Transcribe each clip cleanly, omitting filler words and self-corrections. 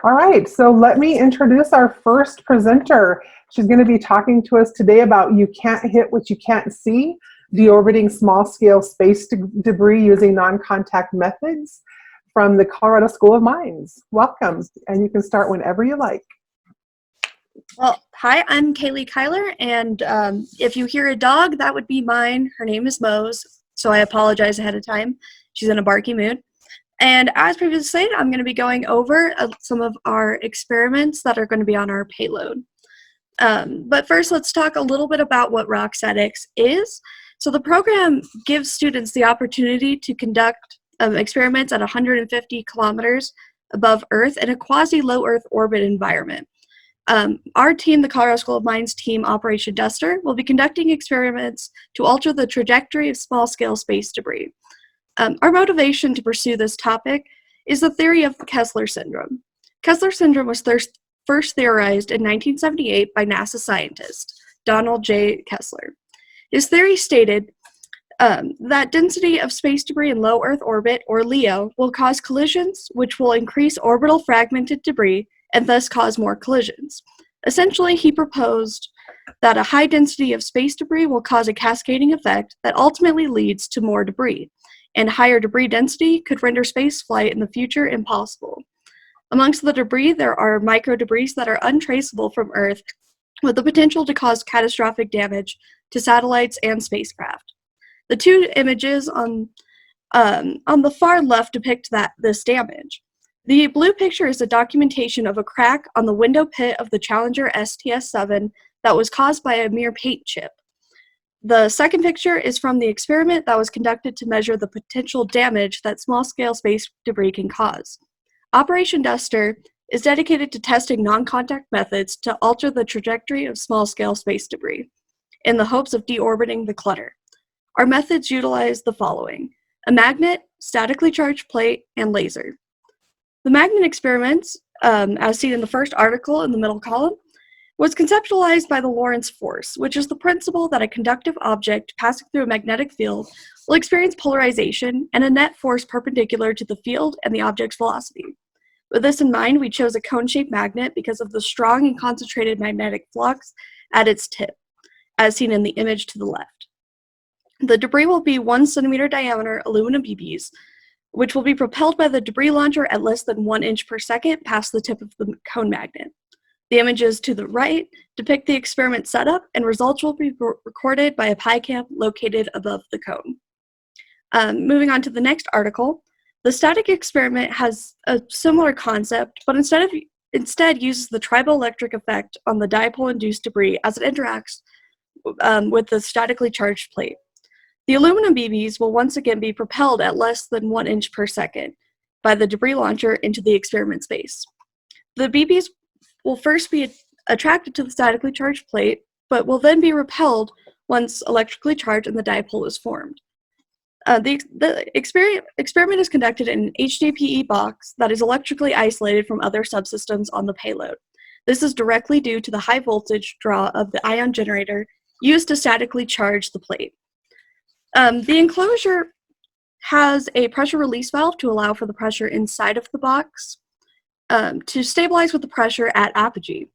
All right, so let me introduce our first presenter. She's going to be talking to us today about You Can't Hit What You Can't See, deorbiting small-scale space debris using non-contact methods from the Colorado School of Mines. Welcome, and you can start whenever you like. Well, hi, I'm Kaylee Kyler, and if you hear a dog, that would be mine. Her name is Mose, so I apologize ahead of time. She's in a barky mood. And as previously stated, I'm going to be going over some of our experiments that are going to be on our payload. But first, let's talk a little bit about what rockstatics is. So the program gives students the opportunity to conduct experiments at 150 kilometers above Earth in a quasi-low Earth orbit environment. Our team, the Colorado School of Mines team Operation Duster, will be conducting experiments to alter the trajectory of small-scale space debris. Our motivation to pursue this topic is the theory of the Kessler syndrome. Kessler syndrome was first theorized in 1978 by NASA scientist Donald J. Kessler. His theory stated that density of space debris in low Earth orbit, or LEO, will cause collisions, which will increase orbital fragmented debris and thus cause more collisions. Essentially, he proposed that a high density of space debris will cause a cascading effect that ultimately leads to more debris, and higher debris density could render spaceflight in the future impossible. Amongst the debris, there are microdebris that are untraceable from Earth, with the potential to cause catastrophic damage to satellites and spacecraft. The two images on the far left depict this damage. The blue picture is a documentation of a crack on the window pit of the Challenger STS-7 that was caused by a mere paint chip. The second picture is from the experiment that was conducted to measure the potential damage that small-scale space debris can cause. Operation Duster is dedicated to testing non-contact methods to alter the trajectory of small-scale space debris in the hopes of deorbiting the clutter. Our methods utilize the following: a magnet, statically charged plate, and laser. The magnet experiments, as seen in the first article in the middle column, was conceptualized by the Lorentz force, which is the principle that a conductive object passing through a magnetic field will experience polarization and a net force perpendicular to the field and the object's velocity. With this in mind, we chose a cone-shaped magnet because of the strong and concentrated magnetic flux at its tip, as seen in the image to the left. The debris will be 1 centimeter diameter aluminum BBs, which will be propelled by the debris launcher at less than 1 inch per second past the tip of the cone magnet. The images to the right depict the experiment setup, and results will be recorded by a PiCam located above the cone. Moving on to the next article, the static experiment has a similar concept, but instead uses the triboelectric effect on the dipole-induced debris as it interacts with the statically charged plate. The aluminum BBs will once again be propelled at less than 1 inch per second by the debris launcher into the experiment space. The BBs will first be attracted to the statically charged plate, but will then be repelled once electrically charged and the dipole is formed. The experiment is conducted in an HDPE box that is electrically isolated from other subsystems on the payload. This is directly due to the high voltage draw of the ion generator used to statically charge the plate. The enclosure has a pressure release valve to allow for the pressure inside of the box to stabilize with the pressure at apogee.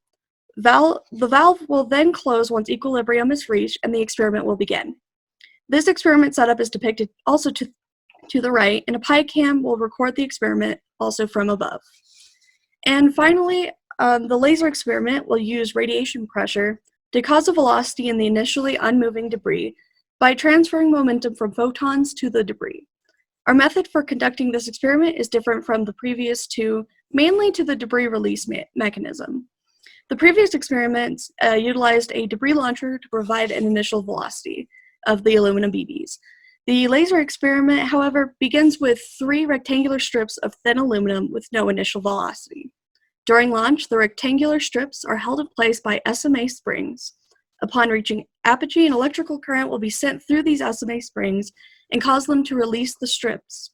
The valve will then close once equilibrium is reached and the experiment will begin. This experiment setup is depicted also to the right, and a PiCam will record the experiment also from above. And finally, the laser experiment will use radiation pressure to cause a velocity in the initially unmoving debris by transferring momentum from photons to the debris. Our method for conducting this experiment is different from the previous two, mainly to the debris release mechanism. The previous experiments utilized a debris launcher to provide an initial velocity of the aluminum BBs. The laser experiment, however, begins with 3 rectangular strips of thin aluminum with no initial velocity. During launch, the rectangular strips are held in place by SMA springs. Upon reaching apogee, an electrical current will be sent through these SMA springs and cause them to release the strips.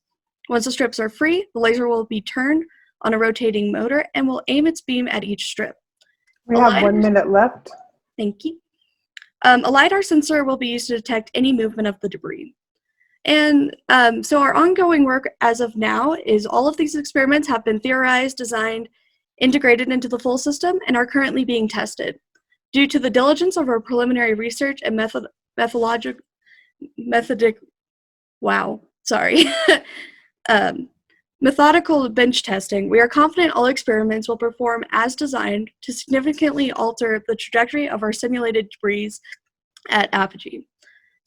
Once the strips are free, the laser will be turned on a rotating motor and will aim its beam at each strip. We have 1 minute left. Thank you. A LiDAR sensor will be used to detect any movement of the debris. And so our ongoing work as of now is all of these experiments have been theorized, designed, integrated into the full system, and are currently being tested. Due to the diligence of our preliminary research and methodical bench testing, we are confident all experiments will perform as designed to significantly alter the trajectory of our simulated debris at apogee.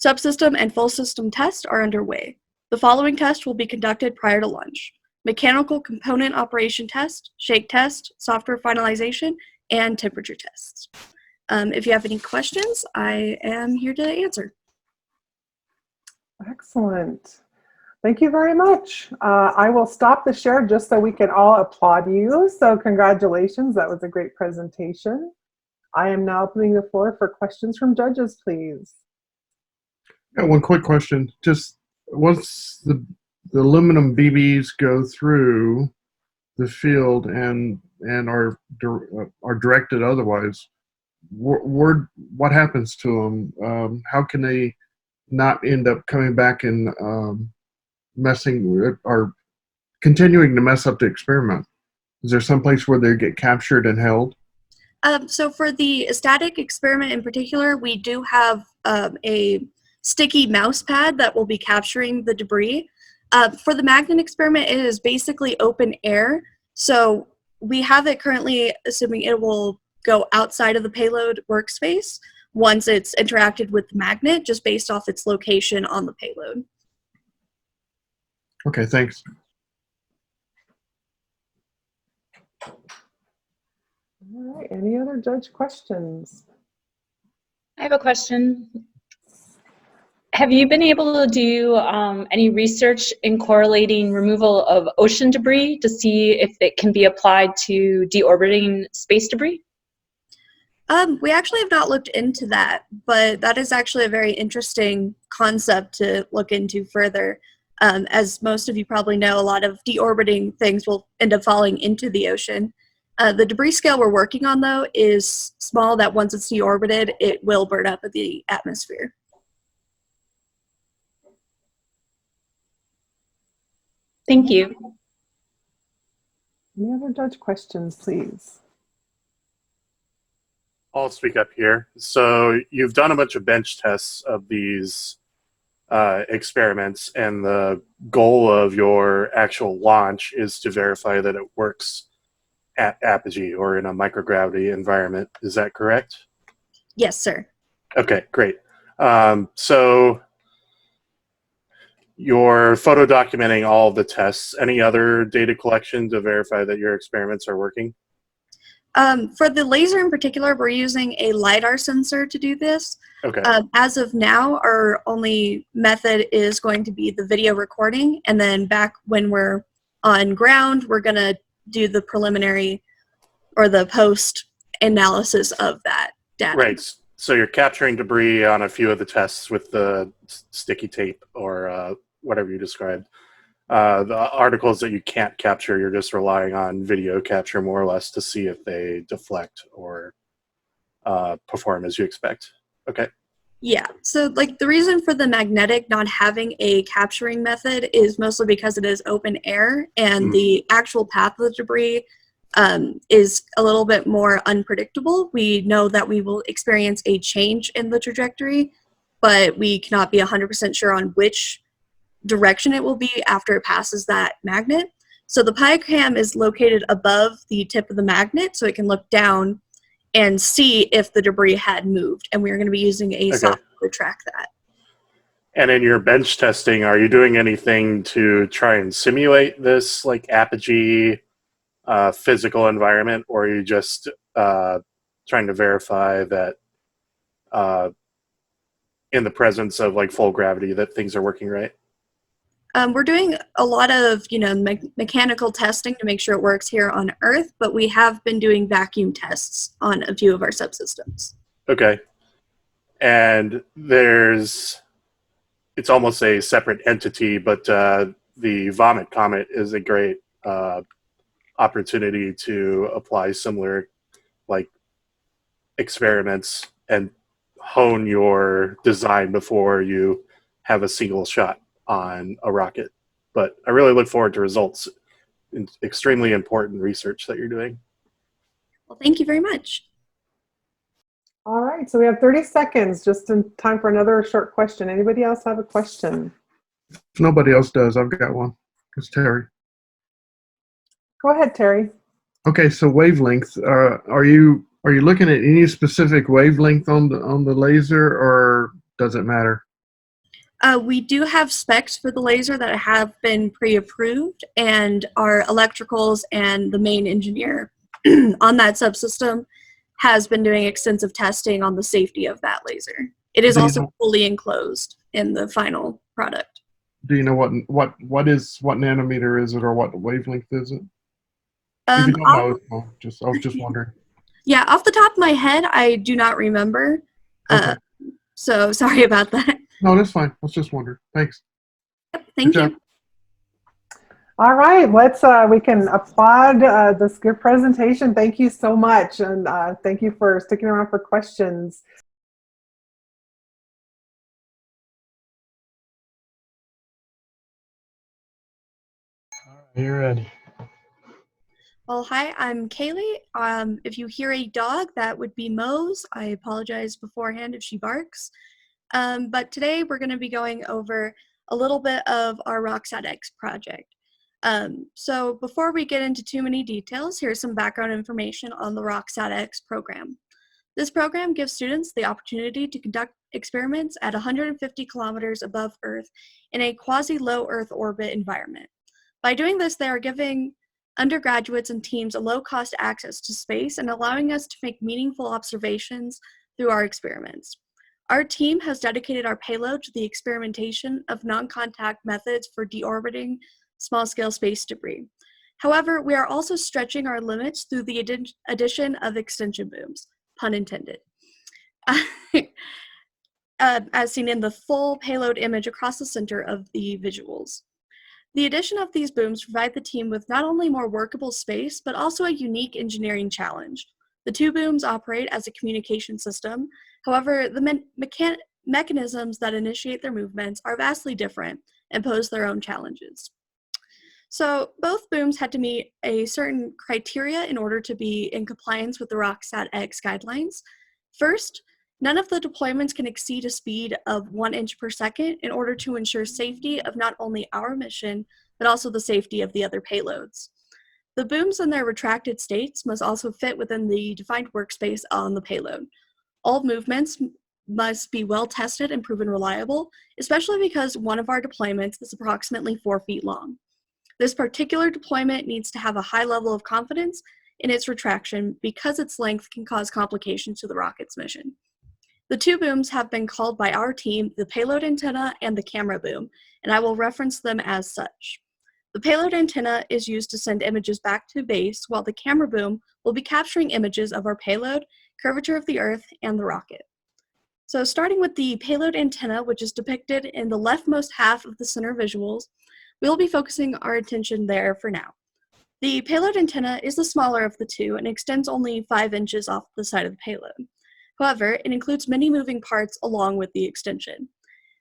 Subsystem and full system tests are underway. The following tests will be conducted prior to launch: mechanical component operation test, shake test, software finalization, and temperature tests. If you have any questions, I am here to answer. Excellent. Thank you very much. I will stop the share just so we can all applaud you. So congratulations, that was a great presentation. I am now opening the floor for questions from judges, please. Yeah, one quick question. Just once the aluminum BBs go through the field and are directed otherwise, what happens to them? How can they not end up coming back and messing with, or continuing to mess up the experiment? Is there some place where they get captured and held? So for the static experiment in particular, we do have a sticky mouse pad that will be capturing the debris. For the magnet experiment, it is basically open air. So we have it currently assuming it will go outside of the payload workspace once it's interacted with the magnet, just based off its location on the payload. Okay, thanks. All right, any other judge questions? I have a question. Have you been able to do any research in correlating removal of ocean debris to see if it can be applied to deorbiting space debris? We actually have not looked into that, but that is actually a very interesting concept to look into further. As most of you probably know, a lot of deorbiting things will end up falling into the ocean. The debris scale we're working on, though, is small that once it's deorbited, it will burn up in the atmosphere. Thank you. Any other judge questions, please? I'll speak up here. So you've done a bunch of bench tests of these experiments, and the goal of your actual launch is to verify that it works at apogee or in a microgravity environment. Is that correct? Yes, sir. Okay, great. So you're photo documenting all of the tests. Any other data collection to verify that your experiments are working? For the laser in particular, we're using a LiDAR sensor to do this. Okay. As of now, our only method is going to be the video recording, and then back when we're on ground, we're going to do the preliminary or the post analysis of that data. Right. So you're capturing debris on a few of the tests with the sticky tape or whatever you described. The articles that you can't capture, you're just relying on video capture more or less to see if they deflect or perform as you expect. Okay. Yeah, so like the reason for the magnetic not having a capturing method is mostly because it is open air, and the actual path of the debris is a little bit more unpredictable. We know that we will experience a change in the trajectory, but we cannot be 100% sure on which direction it will be after it passes that magnet. So the PyCam is located above the tip of the magnet, so it can look down and see if the debris had moved, and we're going to be using a software to track that. And in your bench testing, are you doing anything to try and simulate this like apogee physical environment, or are you just trying to verify that in the presence of like full gravity that things are working right? We're doing a lot of, mechanical testing to make sure it works here on Earth, but we have been doing vacuum tests on a few of our subsystems. Okay. And it's almost a separate entity, but the Vomit Comet is a great opportunity to apply similar like experiments and hone your design before you have a single shot on a rocket. But I really look forward to results. It's extremely important research that you're doing. Well, thank you very much. All right, so we have 30 seconds, just in time for another short question. Anybody else have a question? If nobody else does, I've got one. It's Terry. Go ahead, Terry. Okay, so wavelength. Are you looking at any specific wavelength on the laser, or does it matter? We do have specs for the laser that have been pre-approved, and our electricals and the main engineer on that subsystem has been doing extensive testing on the safety of that laser. It is Do you also know- fully enclosed in the final product. Do you know what nanometer is it, or what wavelength is it? If you don't know, I was just wondering. Yeah, off the top of my head, I do not remember. Okay. So sorry about that. No, that's fine. I was just wondering. Thanks. Yep, thank Good job. you. All right, we can applaud this good presentation. Thank you so much, and thank you for sticking around for questions. You're ready. Well, hi, I'm Kaylee. If you hear a dog, that would be Mose. I apologize beforehand if she barks. But today we're going to be going over a little bit of our RockSatX project. So before we get into too many details, here's some background information on the RockSatX program. This program gives students the opportunity to conduct experiments at 150 kilometers above Earth in a quasi-low Earth orbit environment. By doing this, they are giving undergraduates and teams a low-cost access to space and allowing us to make meaningful observations through our experiments. Our team has dedicated our payload to the experimentation of non-contact methods for deorbiting small-scale space debris. However, we are also stretching our limits through the addition of extension booms, pun intended, as seen in the full payload image across the center of the visuals. The addition of these booms provide the team with not only more workable space, but also a unique engineering challenge. The two booms operate as a communication system. However, the mechanisms that initiate their movements are vastly different and pose their own challenges. So both booms had to meet a certain criteria in order to be in compliance with the RockSatX guidelines. First, none of the deployments can exceed a speed of 1 inch per second in order to ensure safety of not only our mission, but also the safety of the other payloads. The booms and their retracted states must also fit within the defined workspace on the payload. All movements must be well tested and proven reliable, especially because one of our deployments is approximately 4 feet long. This particular deployment needs to have a high level of confidence in its retraction because its length can cause complications to the rocket's mission. The two booms have been called by our team the payload antenna and the camera boom, and I will reference them as such. The payload antenna is used to send images back to base, while the camera boom will be capturing images of our payload, curvature of the Earth, and the rocket. So starting with the payload antenna, which is depicted in the leftmost half of the center visuals, we will be focusing our attention there for now. The payload antenna is the smaller of the two and extends only 5 inches off the side of the payload. However, it includes many moving parts along with the extension.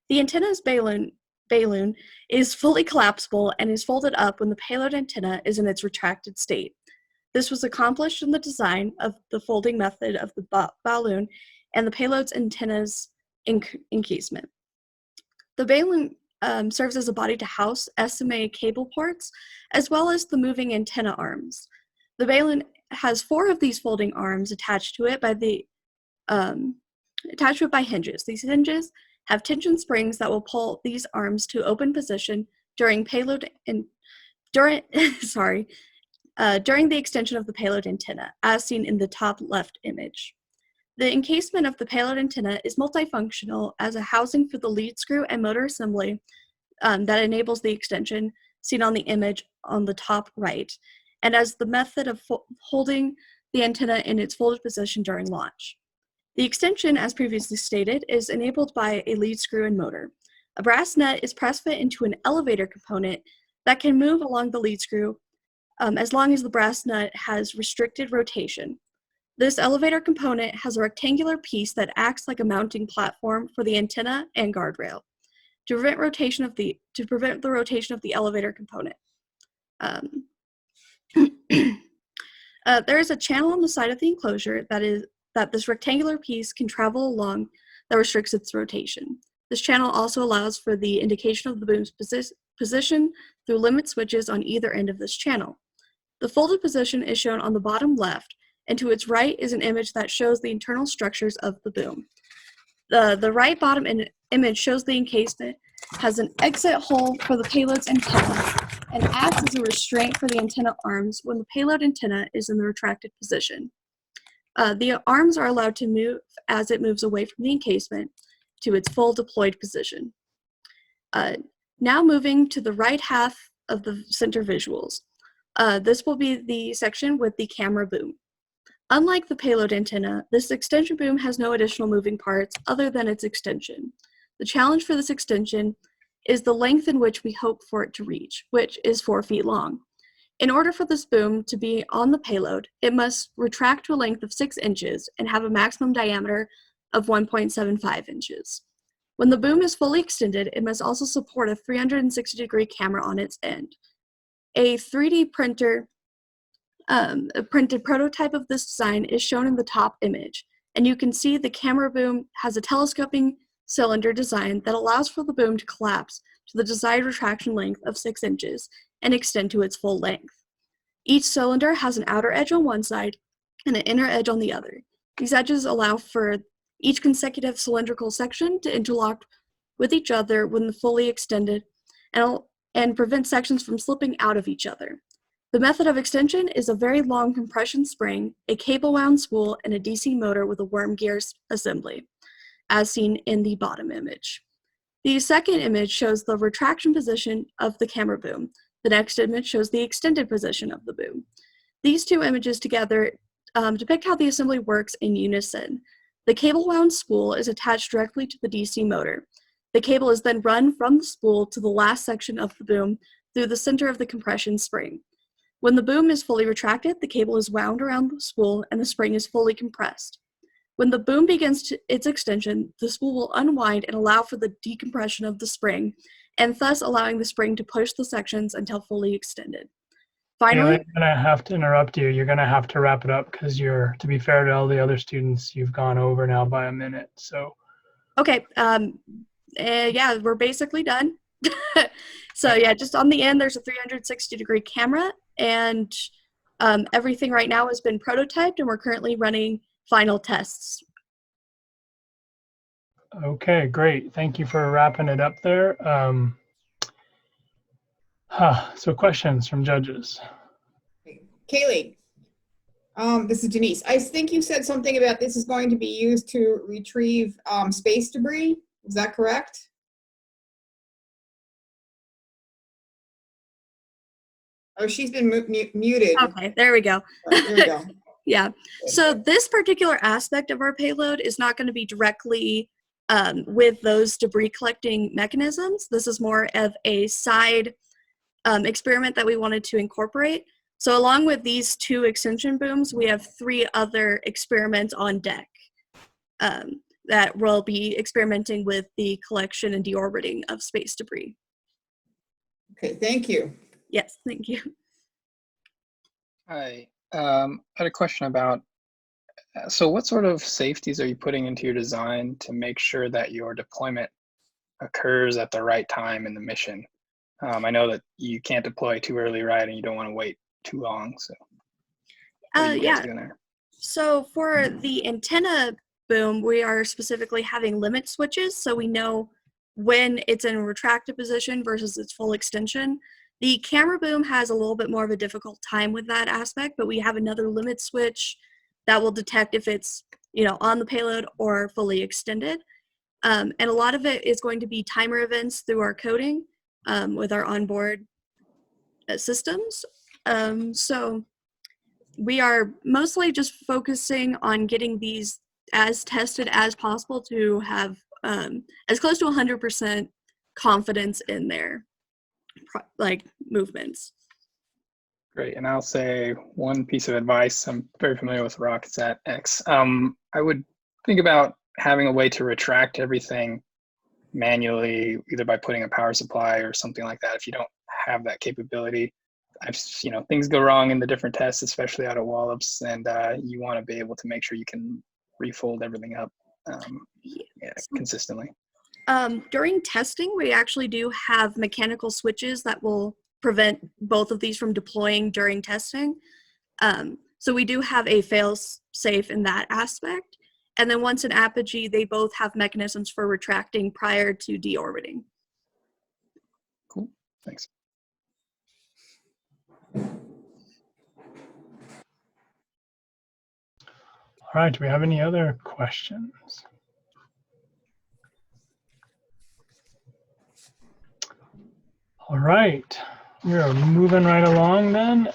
The antenna's balloon is fully collapsible and is folded up when the payload antenna is in its retracted state. This was accomplished in the design of the folding method of the balloon and the payload's antenna's encasement. The balloon serves as a body to house SMA cable ports, as well as the moving antenna arms. The balloon has 4 of these folding arms attached to it by hinges. These hinges have tension springs that will pull these arms to open position during during the extension of the payload antenna, as seen in the top left image. The encasement of the payload antenna is multifunctional as a housing for the lead screw and motor assembly that enables the extension, seen on the image on the top right, and as the method of holding the antenna in its folded position during launch. The extension, as previously stated, is enabled by a lead screw and motor. A brass nut is press-fit into an elevator component that can move along the lead screw as long as the brass nut has restricted rotation. This elevator component has a rectangular piece that acts like a mounting platform for the antenna and guardrail to prevent the rotation of the elevator component. There is a channel on the side of the enclosure that this rectangular piece can travel along that restricts its rotation. This channel also allows for the indication of the boom's position through limit switches on either end of this channel. The folded position is shown on the bottom left, and to its right is an image that shows the internal structures of the boom. The right bottom image shows the encasement has an exit hole for the payload's antenna and acts as a restraint for the antenna arms when the payload antenna is in the retracted position. The arms are allowed to move as it moves away from the encasement to its full deployed position. Now moving to the right half of the center visuals. This will be the section with the camera boom. Unlike the payload antenna, this extension boom has no additional moving parts other than its extension. The challenge for this extension is the length in which we hope for it to reach, which is 4 feet long. In order for this boom to be on the payload, it must retract to a length of 6 inches and have a maximum diameter of 1.75 inches. When the boom is fully extended, it must also support a 360-degree camera on its end. A 3D printed prototype of this design is shown in the top image, and you can see the camera boom has a telescoping cylinder design that allows for the boom to collapse to the desired retraction length of 6 inches and extend to its full length. Each cylinder has an outer edge on one side and an inner edge on the other. These edges allow for each consecutive cylindrical section to interlock with each other when fully extended and prevent sections from slipping out of each other. The method of extension is a very long compression spring, a cable-wound spool, and a DC motor with a worm gear assembly, as seen in the bottom image. The second image shows the retraction position of the camera boom. The next image shows the extended position of the boom. These two images together depict how the assembly works in unison. The cable-wound spool is attached directly to the DC motor. The cable is then run from the spool to the last section of the boom through the center of the compression spring. When the boom is fully retracted, the cable is wound around the spool and the spring is fully compressed. When the boom begins its extension, the spool will unwind and allow for the decompression of the spring, and thus allowing the spring to push the sections until fully extended. Finally, I'm going to have to interrupt you. You're going to have to wrap it up because to be fair to all the other students, you've gone over now by a minute. So. Okay, yeah, we're basically done. So yeah, just on the end, there's a 360-degree camera, and everything right now has been prototyped, and we're currently running final tests. Okay, great. Thank you for wrapping it up there. So questions from judges. Kaylee, this is Denise. I think you said something about this is going to be used to retrieve space debris. Is that correct? Oh, she's been muted. Okay, there we go. There we go. Yeah, so this particular aspect of our payload is not going to be directly with those debris collecting mechanisms. This is more of a side experiment that we wanted to incorporate. So along with these 2 extension booms, we have 3 other experiments on deck that will be experimenting with the collection and deorbiting of space debris. Okay, thank you. Yes, thank you. Hi. I had a question about, so what sort of safeties are you putting into your design to make sure that your deployment occurs at the right time in the mission? I know that you can't deploy too early, right, and you don't want to wait too long, so what are you guys doing there? So for the antenna boom, we are specifically having limit switches, so we know when it's in a retracted position versus its full extension. The camera boom has a little bit more of a difficult time with that aspect, but we have another limit switch that will detect if it's, on the payload or fully extended. And a lot of it is going to be timer events through our coding with our onboard systems. So we are mostly just focusing on getting these as tested as possible to have as close to 100% confidence in their movements. Great, and I'll say one piece of advice. I'm very familiar with rockets at X. I would think about having a way to retract everything manually, either by putting a power supply or something like that. If you don't have that capability, things go wrong in the different tests, especially out of Wallops, and you want to be able to make sure you can refold everything up consistently. During testing, we actually do have mechanical switches that will prevent both of these from deploying during testing. So we do have a fail-safe in that aspect. And then once in apogee, they both have mechanisms for retracting prior to deorbiting. Cool, thanks. All right, do we have any other questions? All right, we're moving right along then.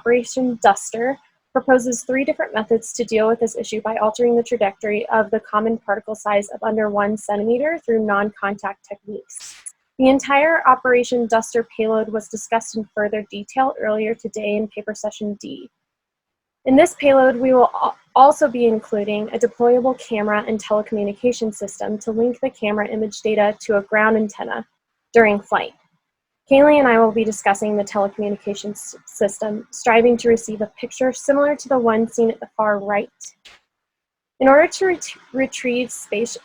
Operation Duster proposes 3 different methods to deal with this issue by altering the trajectory of the common particle size of under 1 centimeter through non-contact techniques. The entire Operation Duster payload was discussed in further detail earlier today in paper session D. In this payload, we will also be including a deployable camera and telecommunication system to link the camera image data to a ground antenna during flight. Kaylee and I will be discussing the telecommunications system, striving to receive a picture similar to the one seen at the far right. In order to retrieve space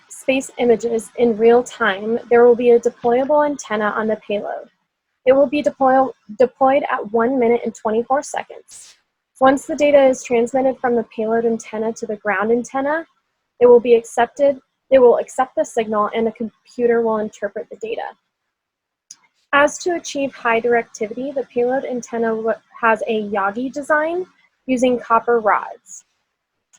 images in real time, there will be a deployable antenna on the payload. It will be deployed at 1 minute and 24 seconds. Once the data is transmitted from the payload antenna to the ground antenna, it will accept the signal and the computer will interpret the data. As to achieve high directivity, the payload antenna has a Yagi design using copper rods.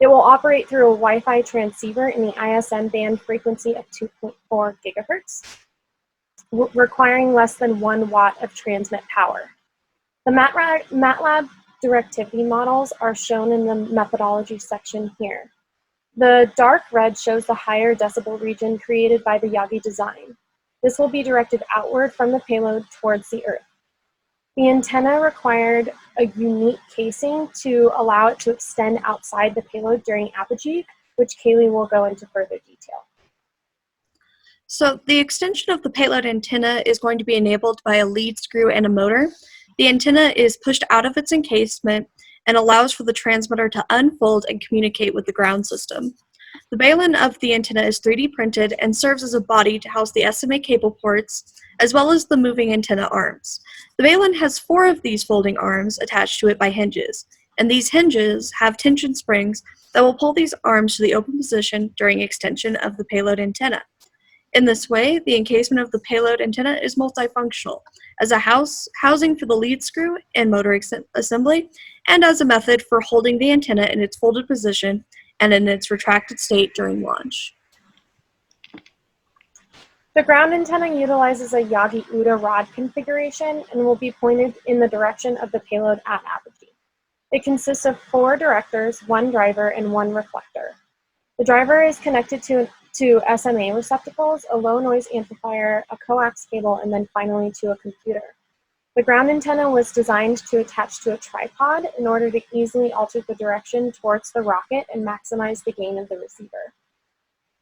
It will operate through a Wi-Fi transceiver in the ISM band frequency of 2.4 gigahertz, requiring less than 1 watt of transmit power. The MATLAB directivity models are shown in the methodology section here. The dark red shows the higher decibel region created by the Yagi design. This will be directed outward from the payload towards the Earth. The antenna required a unique casing to allow it to extend outside the payload during apogee, which Kaylee will go into further detail. So the extension of the payload antenna is going to be enabled by a lead screw and a motor. The antenna is pushed out of its encasement and allows for the transmitter to unfold and communicate with the ground system. The baleen of the antenna is 3D printed and serves as a body to house the SMA cable ports, as well as the moving antenna arms. The baleen has 4 of these folding arms attached to it by hinges, and these hinges have tension springs that will pull these arms to the open position during extension of the payload antenna. In this way, the encasement of the payload antenna is multifunctional, as a housing for the lead screw and motor assembly, and as a method for holding the antenna in its folded position and in its retracted state during launch. The ground antenna utilizes a Yagi-Uda rod configuration and will be pointed in the direction of the payload at apogee. It consists of 4 directors, 1 driver, and 1 reflector. The driver is connected to SMA receptacles, a low noise amplifier, a coax cable, and then finally to a computer. The ground antenna was designed to attach to a tripod in order to easily alter the direction towards the rocket and maximize the gain of the receiver.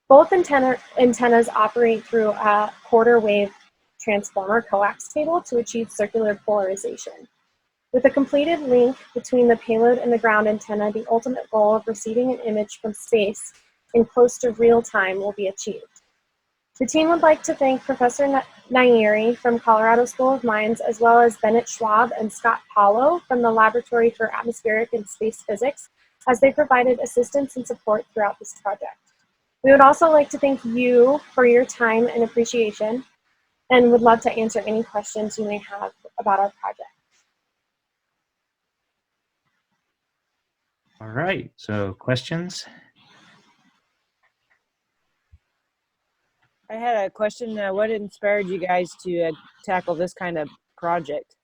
Both antennas operate through a quarter wave transformer coax cable to achieve circular polarization. With a completed link between the payload and the ground antenna, the ultimate goal of receiving an image from space in close to real time will be achieved. The team would like to thank Professor Nairi from Colorado School of Mines, as well as Bennett Schwab and Scott Paulo from the Laboratory for Atmospheric and Space Physics, as they provided assistance and support throughout this project. We would also like to thank you for your time and appreciation, and would love to answer any questions you may have about our project. All right, so questions? I had a question. What inspired you guys to tackle this kind of project?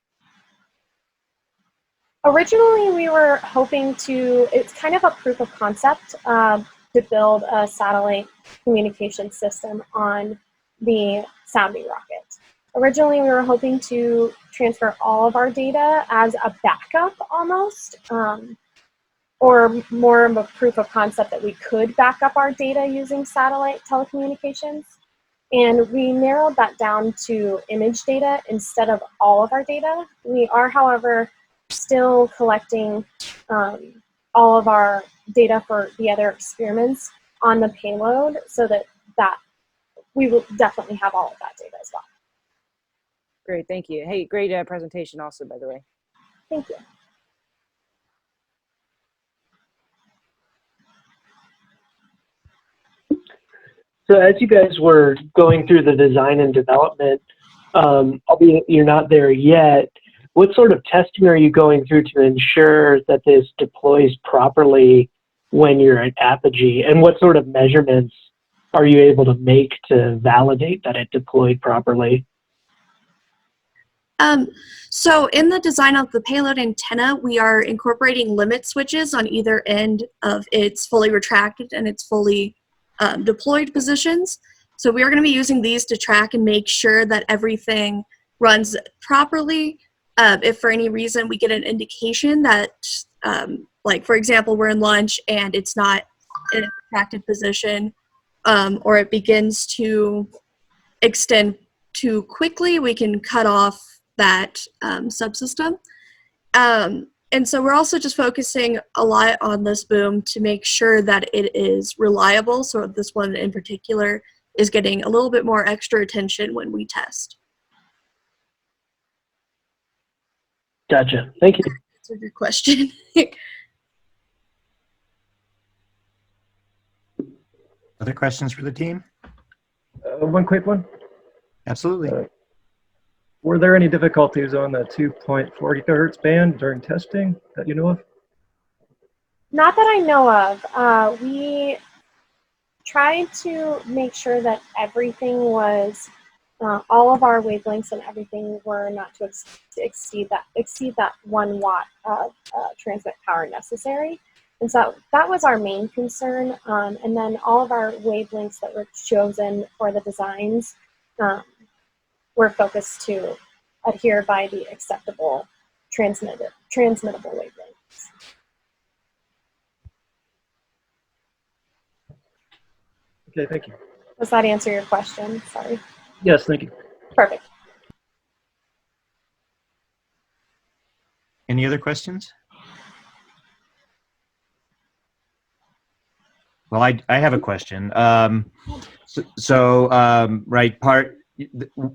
Originally, we were hoping to, it's kind of a proof of concept to build a satellite communication system on the sounding rocket. Originally, we were hoping to transfer all of our data as a backup almost, or more of a proof of concept that we could back up our data using satellite telecommunications. And we narrowed that down to image data instead of all of our data. We are, however, still collecting all of our data for the other experiments on the payload, so that we will definitely have all of that data as well. Great, thank you. Hey, great presentation also, by the way. Thank you. So as you guys were going through the design and development, albeit you're not there yet, what sort of testing are you going through to ensure that this deploys properly when you're at Apogee? And what sort of measurements are you able to make to validate that it deployed properly? So in the design of the payload antenna, we are incorporating limit switches on either end of its fully retracted and its fully deployed positions. So we are going to be using these to track and make sure that everything runs properly. If for any reason we get an indication that, like for example, we're in launch and it's not in a retracted position, or it begins to extend too quickly, we can cut off that subsystem. And so we're also just focusing a lot on this boom to make sure that it is reliable. So this one in particular is getting a little bit more extra attention when we test. Gotcha. Thank you. That's a good question. Other questions for the team? One quick one. Absolutely. Were there any difficulties on the 2.4 gigahertz band during testing that you know of? Not that I know of. We tried to make sure that everything was, all of our wavelengths and everything were not to exceed that 1 watt of transmit power necessary. And so that was our main concern. And then all of our wavelengths that were chosen for the designs were focused to adhere by the acceptable transmittable wavelengths. Okay, thank you. Does that answer your question? Sorry. Yes, thank you. Perfect. Any other questions? Well, I have a question. Right,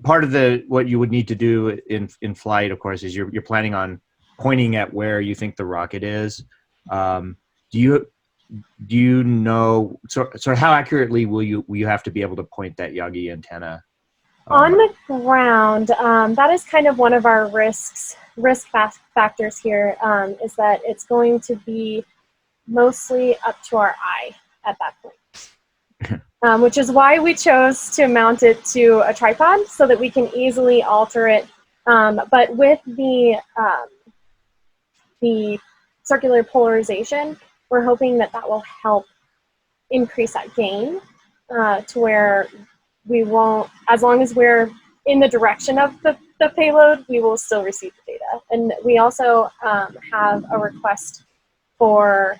part of what you would need to do in flight, of course, is you're planning on pointing at where you think the rocket is. Do you know so how accurately will you have to be able to point that Yagi antenna? On the ground, that is kind of one of our risk factors here, is that it's going to be mostly up to our eye at that point, which is why we chose to mount it to a tripod so that we can easily alter it. But with the circular polarization, we're hoping that will help increase that gain to where we won't, as long as we're in the direction of the payload, we will still receive the data. And we also have a request for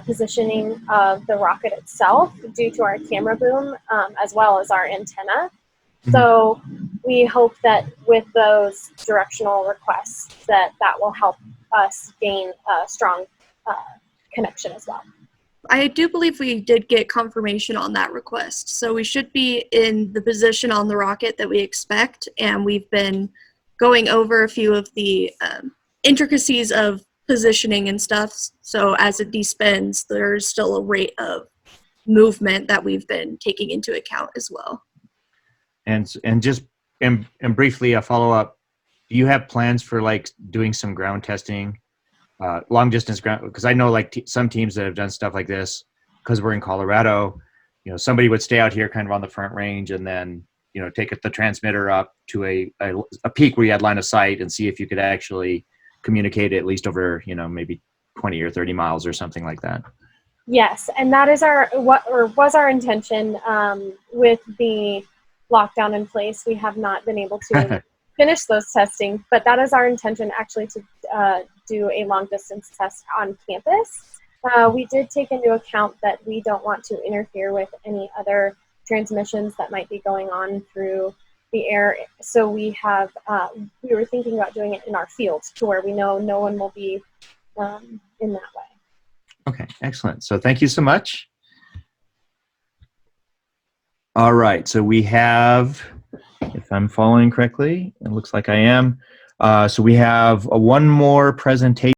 positioning of the rocket itself due to our camera boom, as well as our antenna. So we hope that with those directional requests that will help us gain a strong connection as well. I do believe we did get confirmation on that request. So we should be in the position on the rocket that we expect, and we've been going over a few of the intricacies of positioning and stuff. So as it despins, there's still a rate of movement that we've been taking into account as well. And briefly a follow-up, do you have plans for like doing some ground testing, long distance ground? Because I know like some teams that have done stuff like this, because we're in Colorado, somebody would stay out here kind of on the front range and then take the transmitter up to a peak where you had line of sight and see if you could actually communicate at least over maybe 20 or 30 miles or something like that. Yes, and that is was our intention. With the lockdown in place, we have not been able to finish those testing, but that is our intention, actually, to do a long distance test on campus. We did take into account that we don't want to interfere with any other transmissions that might be going on through the air. So we were thinking about doing it in our field to where we know no one will be in that way. Okay, excellent. So thank you so much. All right, so we have, if I'm following correctly, it looks like I am. So we have one more presentation.